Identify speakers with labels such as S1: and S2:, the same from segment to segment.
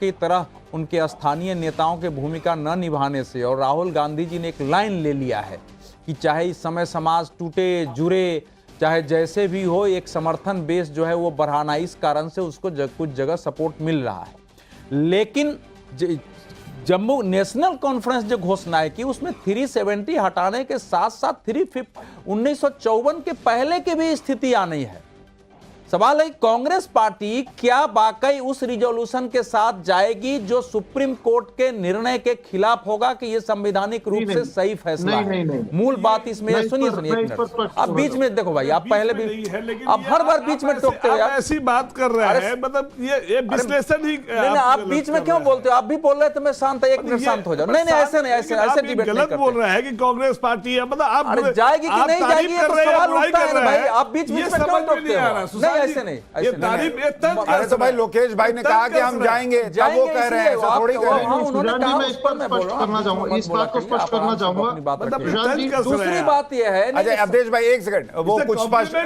S1: की तरह उनके स्थानीय नेताओं के भूमिका न निभाने से, और राहुल गांधी जी ने एक लाइन ले लिया है कि चाहे इस समय समाज टूटे जुड़े, चाहे जैसे भी हो, एक समर्थन बेस जो है वो बढ़ाना, इस कारण से उसको कुछ जगह सपोर्ट मिल रहा है। लेकिन जम्मू नेशनल कॉन्फ्रेंस जो घोषणा की उसमें 370 हटाने के साथ साथ 1954 के पहले की भी स्थिति आनी है। सवाल है कांग्रेस पार्टी क्या वाकई उस रिजोल्यूशन के साथ जाएगी जो सुप्रीम कोर्ट के निर्णय के खिलाफ होगा कि यह संवैधानिक रूप से सही फैसला है। मूल बात इसमें सुनिए एक मिनट, आप बीच में देखो भाई, आप पहले भी आप हर बार बीच में टोकते हो यार,
S2: ऐसी बात कर रहे हैं, मतलब ये विश्लेषण ही
S1: नहीं, आप बीच में क्यों बोलते हो? आप भी बोल रहे थे मैं शांत, एक मिनट शांत हो जाओ। नहीं नहीं, ऐसे नहीं, ऐसे डिबेट नहीं
S2: गलत बोल रहे हैं कि कांग्रेस पार्टी है, मतलब आप
S1: जाएगी कि नहीं जाएगी तो सवाल उठता है भाई, आप बीच में क्यों टोकते हो? ऐसे नहीं, ऐसे नहीं।
S3: अरे तो भाई लोकेश भाई ने कहा कि हम जाएंगे, तब वो कह रहे हैं, ऐसा थोड़ी कह रहे हैं।
S1: उन्होंने कहा, उस पर मैं बोल रहा हूं,
S4: इस बात को स्पष्ट करना चाहूंगा।
S1: दूसरी बात यह है,
S3: अच्छा अवधेश भाई एक सेकंड, वो कुछ स्पष्ट,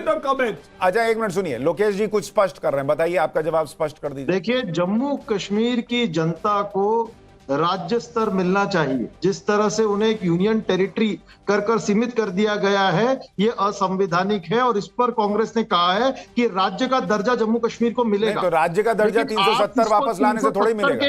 S3: अच्छा एक मिनट सुनिए, लोकेश जी कुछ स्पष्ट कर रहे हैं, बताइए आपका जवाब स्पष्ट कर दीजिए।
S4: देखिए, जम्मू कश्मीर की जनता को राज्य स्तर मिलना चाहिए। जिस तरह से उन्हें एक यूनियन टेरिटरी कर सीमित कर दिया गया है, ये असंवैधानिक है और इस पर कांग्रेस ने कहा है कि राज्य का दर्जा जम्मू कश्मीर को मिलेगा।
S3: तो राज्य का दर्जा 370 वापस लाने से थोड़ी मिलेगा।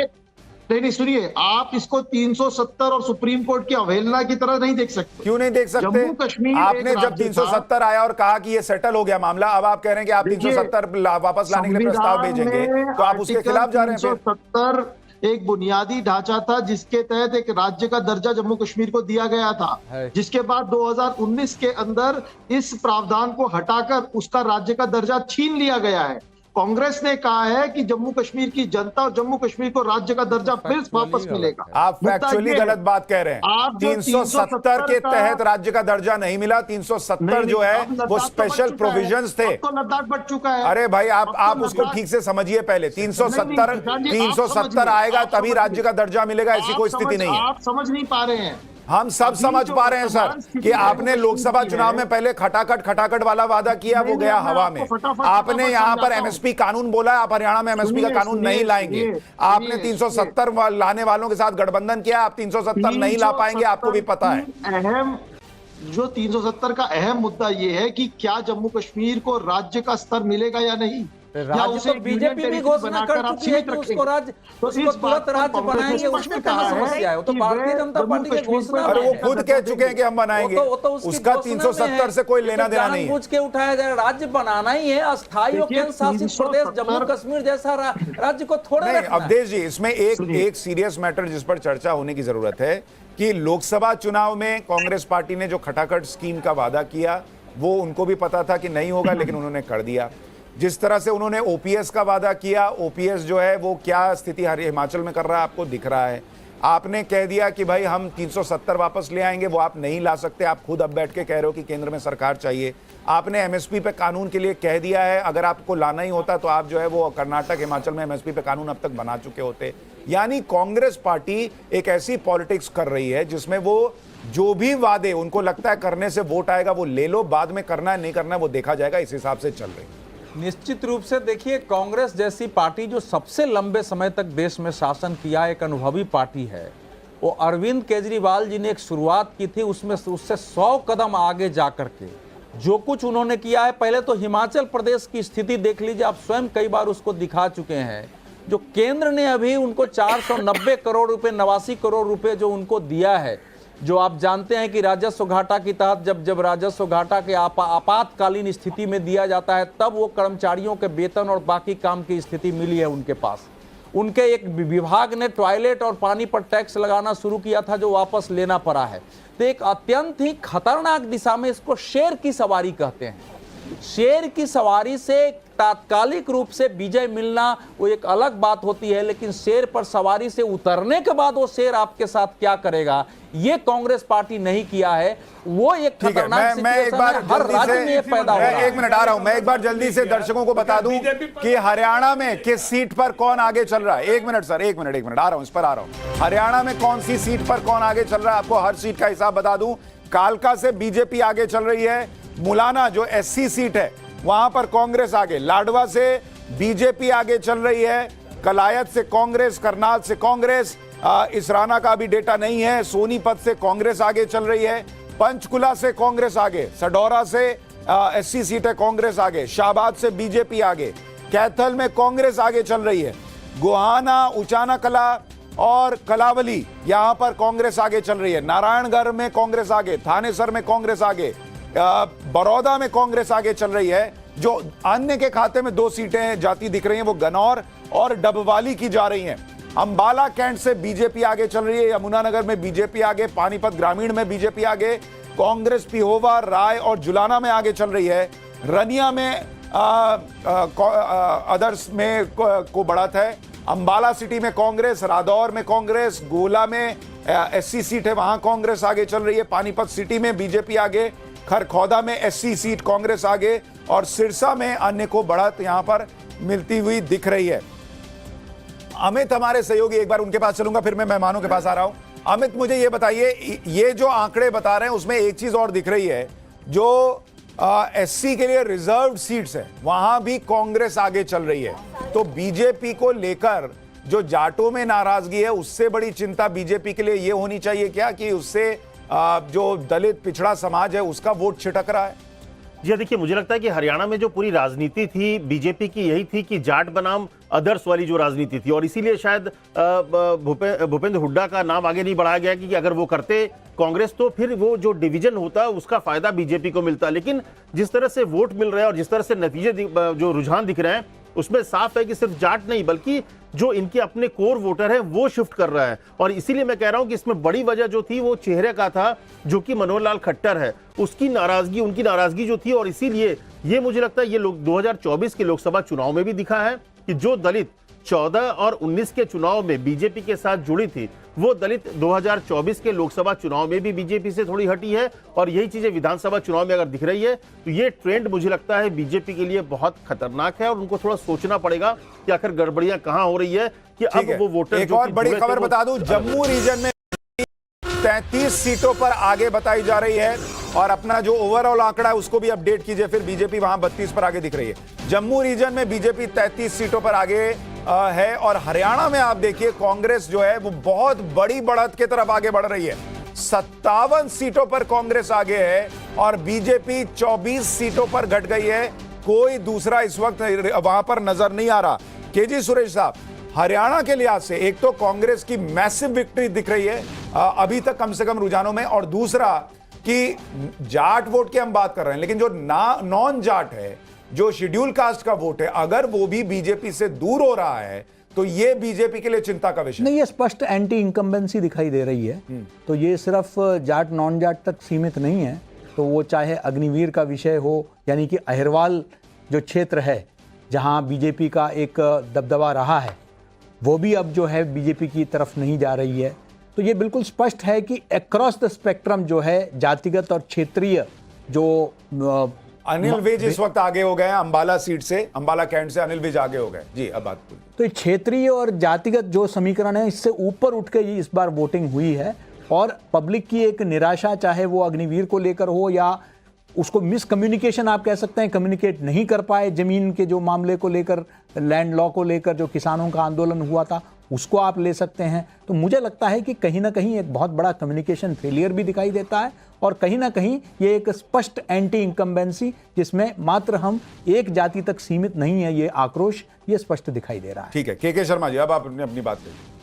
S4: नहीं सुनिए, आप इसको 370 और सुप्रीम कोर्ट की अवहेलना की तरह नहीं देख सकते।
S3: क्यों नहीं देख सकते?
S4: जम्मू कश्मीर
S3: आपने जब 370 आया और कहा कि ये सेटल हो गया मामला, अब आप कह रहे हैं कि आप 370 वापस लाने के लिए प्रस्ताव भेजेंगे, तो आप उसके खिलाफ जा रहे हैं।
S4: 370 एक बुनियादी ढांचा था जिसके तहत एक राज्य का दर्जा जम्मू कश्मीर को दिया गया था, जिसके बाद 2019 के अंदर इस प्रावधान को हटाकर उसका राज्य का दर्जा छीन लिया गया है। कांग्रेस ने कहा है कि जम्मू कश्मीर की जनता और जम्मू कश्मीर को राज्य का दर्जा फिर वापस मिलेगा।
S3: आप फैक्चुअली गलत बात कह रहे हैं। 370 के तहत राज्य का दर्जा नहीं मिला। 370 जो है वो स्पेशल प्रोविजंस थे।
S4: तो लद्दाख बढ़ चुका है।
S3: अरे भाई आप उसको ठीक से समझिए पहले। 370 आएगा तभी राज्य का दर्जा मिलेगा, ऐसी कोई स्थिति नहीं है।
S4: आप समझ नहीं पा रहे हैं।
S3: हम सब समझ पा रहे हैं सर कि आपने लोकसभा चुनाव में पहले खटाखट वाला वादा किया, वो गया हवा में। आपने यहां पर एमएसपी कानून बोला, आप हरियाणा में एमएसपी का कानून नहीं लाएंगे। आपने 370 लाने वालों के साथ गठबंधन किया, आप 370 नहीं ला पाएंगे, आपको भी पता है।
S4: अहम जो 370 का अहम मुद्दा यह है कि क्या जम्मू कश्मीर को राज्य का स्तर मिलेगा या नहीं।
S1: राज्य तो बीजेपी भी घोषणा कर चुकी है कि उसको राज्य, उसको तुरंत राज्य बनाएंगे, उसमें कहां समस्या है? वो तो भारतीय जनता पार्टी की घोषणा है।
S3: अरे वो खुद कह चुके हैं कि हम बनाएंगे, उसका 370 से कोई लेना देना नहीं है।
S1: पूछ के उठाया जाए, राज्य बनाना ही है। अस्थायी और केंद्र शासित प्रदेश जम्मू कश्मीर जैसा राज्य को थोड़े
S3: नहीं। अवधेश जी, इसमें एक सीरियस मैटर जिस पर चर्चा होने की जरूरत है कि लोकसभा चुनाव में कांग्रेस पार्टी ने जो खटाखट स्कीम का वादा किया, वो उनको भी पता था कि नहीं होगा, लेकिन उन्होंने कर दिया। जिस तरह से उन्होंने ओपीएस का वादा किया, ओपीएस जो है वो क्या स्थिति हिमाचल में कर रहा है आपको दिख रहा है। आपने कह दिया कि भाई हम 370 वापस ले आएंगे, वो आप नहीं ला सकते। आप खुद अब बैठ के कह रहे हो कि केंद्र में सरकार चाहिए। आपने एमएसपी पे कानून के लिए कह दिया है, अगर आपको लाना ही होता तो आप जो है वो कर्नाटक हिमाचल में एमएसपी पे कानून अब तक बना चुके होते। यानी कांग्रेस पार्टी एक ऐसी पॉलिटिक्स कर रही है जिसमें वो जो भी वादे उनको लगता है करने से वोट आएगा वो ले लो, बाद में करना है नहीं करना है वो देखा जाएगा, इस हिसाब से चल रही है।
S1: निश्चित रूप से देखिए, कांग्रेस जैसी पार्टी जो सबसे लंबे समय तक देश में शासन किया, एक अनुभवी पार्टी है, वो अरविंद केजरीवाल जी ने एक शुरुआत की थी, उसमें उससे 100 कदम आगे जा करके जो कुछ उन्होंने किया है। पहले तो हिमाचल प्रदेश की स्थिति देख लीजिए, आप स्वयं कई बार उसको दिखा चुके हैं। जो केंद्र ने अभी उनको 490 करोड़ रुपए, 89 करोड़ रुपए जो उनको दिया है, जो आप जानते हैं कि राजस्व घाटा के तहत जब राजस्व घाटा के आपातकालीन स्थिति में दिया जाता है, तब वो कर्मचारियों के वेतन और बाकी काम की स्थिति मिली है उनके पास। उनके एक विभाग ने टॉयलेट और पानी पर टैक्स लगाना शुरू किया था, जो वापस लेना पड़ा है। तो एक अत्यंत ही खतरनाक दिशा में, इसको शेर की सवारी कहते हैं। शेर की सवारी से तात्कालिक रूप से विजय मिलना वो एक अलग बात होती है, लेकिन शेर पर सवारी से उतरने के बाद वो शेर आपके साथ क्या करेगा, ये कांग्रेस पार्टी नहीं किया है। वो एक खतरनाक
S3: मैं एक बार
S1: हर राज्य में पैदा हो रहा है।
S3: एक मिनट आ रहा हूं, मैं एक बार जल्दी से दर्शकों को बता दूं कि हरियाणा में किस सीट पर कौन आगे चल रहा है। एक मिनट सर, एक मिनट आ रहा हूं, इस पर आ रहा हूं। हरियाणा में कौन सी सीट पर कौन आगे चल रहा है, आपको हर सीट का हिसाब बता दूं। कालका से बीजेपी आगे चल रही है। मुलाना जो एससी सीट है वहां पर कांग्रेस आगे। लाडवा से बीजेपी आगे चल रही है। कलायत से कांग्रेस, करनाल से कांग्रेस, इस राना का अभी डेटा नहीं है, सोनीपत से कांग्रेस आगे चल रही है, पंचकुला से कांग्रेस आगे, सडौरा से एससी सीट है कांग्रेस आगे, शाहबाद से बीजेपी आगे, कैथल में कांग्रेस आगे चल रही है, गोहाना, उचाना कला और कलावली यहां पर कांग्रेस आगे चल रही है, नारायणगढ़ में कांग्रेस आगे, थानेसर में कांग्रेस आगे, बड़ौदा में कांग्रेस आगे चल रही है। जो अन्य के खाते में 2 सीटें जाती दिख रही हैं वो गनौर और डबवाली की जा रही हैं। अंबाला कैंट से बीजेपी आगे चल रही है, यमुनानगर में बीजेपी आगे, पानीपत ग्रामीण में बीजेपी आगे, कांग्रेस पिहोवा, राय और जुलाना में आगे चल रही है। रनिया में अदर्स में को बढ़त है। अंबाला सिटी में कांग्रेस, रादौर में कांग्रेस, गोला में एससी सीट है वहां कांग्रेस आगे चल रही है, पानीपत सिटी में बीजेपी आगे, खरखौदा में एससी सीट कांग्रेस आगे और सिरसा में अन्य को बढ़त यहां पर मिलती हुई दिख रही है। अमित हमारे सहयोगी, एक बार उनके पास चलूंगा फिर मैं मेहमानों के पास आ रहा हूं। अमित, मुझे ये बताइए, ये जो आंकड़े बता रहे हैं उसमें एक चीज और दिख रही है, जो एससी के लिए रिजर्व्ड सीट्स है वहां भी कांग्रेस आगे चल रही है। तो बीजेपी को लेकर जो जाटों में नाराजगी है उससे बड़ी चिंता बीजेपी के लिए ये होनी चाहिए क्या कि उससे जो दलित पिछड़ा समाज है उसका वोट छिटक रहा है?
S5: जी देखिए, मुझे लगता है कि हरियाणा में जो पूरी राजनीति थी बीजेपी की यही थी कि जाट बनाम अदर्स वाली जो राजनीति थी, और इसीलिए शायद भूपेंद्र हुड्डा का नाम आगे नहीं बढ़ाया गया कि अगर वो करते कांग्रेस तो फिर वो जो डिवीजन होता उसका फायदा बीजेपी को मिलता। लेकिन जिस तरह से वोट मिल रहे हैं और जिस तरह से नतीजे जो रुझान दिख रहे हैं उसमें साफ है कि सिर्फ जाट नहीं बल्कि जो इनके अपने कोर वोटर हैं वो शिफ्ट कर रहा है। और इसीलिए मैं कह रहा हूं कि इसमें बड़ी वजह जो थी वो चेहरे का था, जो कि मनोहर लाल खट्टर है, उसकी नाराजगी, उनकी नाराजगी जो थी। और इसीलिए ये मुझे लगता है ये लोग 2024 के लोकसभा चुनाव में भी दिखा है कि जो दलित 14 और 19 के चुनाव में बीजेपी के साथ जुड़ी थी वो दलित 2024 के लोकसभा चुनाव में भी बीजेपी से थोड़ी हटी है। और यही चीजें विधानसभा चुनाव में अगर दिख रही है तो ये ट्रेंड मुझे लगता है बीजेपी के लिए बहुत खतरनाक है और उनको थोड़ा सोचना पड़ेगा कि आखिर गड़बड़ियां कहां हो रही है कि अब वो वोटर।
S3: एक और बड़ी खबर बता दूं, जम्मू रीजन में 33 सीटों पर आगे बताई जा रही है और अपना जो ओवरऑल आंकड़ा है उसको भी अपडेट कीजिए, फिर बीजेपी वहां 32 पर आगे दिख रही है। जम्मू रीजन में बीजेपी 33 सीटों पर आगे है और हरियाणा में आप देखिए कांग्रेस जो है वो बहुत बड़ी बढ़त की तरफ आगे बढ़ रही है। 57 सीटों पर कांग्रेस आगे है और बीजेपी 24 सीटों पर घट गई है। कोई दूसरा इस वक्त वहां पर नजर नहीं आ रहा। केजी सुरेश साहब, हरियाणा के लिहाज से एक तो कांग्रेस की मैसिव विक्ट्री दिख रही है अभी तक कम से कम रुझानों में, और दूसरा कि जाट वोट की हम बात कर रहे हैं लेकिन जो नॉन जाट है, जो शेड्यूल कास्ट का वोट है, अगर वो भी बीजेपी से दूर हो रहा है तो ये बीजेपी के लिए चिंता का विषय
S6: नहीं। ये स्पष्ट एंटी इंकम्बेंसी दिखाई दे रही है। तो ये सिर्फ जाट नॉन जाट तक सीमित नहीं है। तो वो चाहे अग्निवीर का विषय हो, यानी कि अहिरवाल जो क्षेत्र है जहां बीजेपी का एक दबदबा रहा है, वो भी अब जो है बीजेपी की तरफ नहीं जा रही है। तो ये बिल्कुल स्पष्ट है कि अक्रॉस द स्पेक्ट्रम जो है जातिगत और क्षेत्रीय जो
S3: अनिल विज इस वक्त आगे हो गए हैं अंबाला सीट से, अंबाला कैंट से अनिल विज आगे हो गए। जी अब बात
S6: तो क्षेत्रीय और जातिगत जो समीकरण है इससे ऊपर उठ के इस बार वोटिंग हुई है और पब्लिक की एक निराशा, चाहे वो अग्निवीर को लेकर हो या उसको मिसकम्युनिकेशन आप कह सकते हैं, कम्युनिकेट नहीं कर पाए जमीन के जो मामले को लेकर, लैंड लॉ को लेकर जो किसानों का आंदोलन हुआ था उसको आप ले सकते हैं। तो मुझे लगता है कि कहीं ना कहीं एक बहुत बड़ा कम्युनिकेशन फेलियर भी दिखाई देता है और कहीं ना कहीं ये एक स्पष्ट एंटी इंकम्बेंसी जिसमें मात्र हम एक जाति तक सीमित नहीं है ये आक्रोश, ये स्पष्ट दिखाई दे रहा है।
S3: ठीक है, के शर्मा जी अब आप अपनी बात करिए।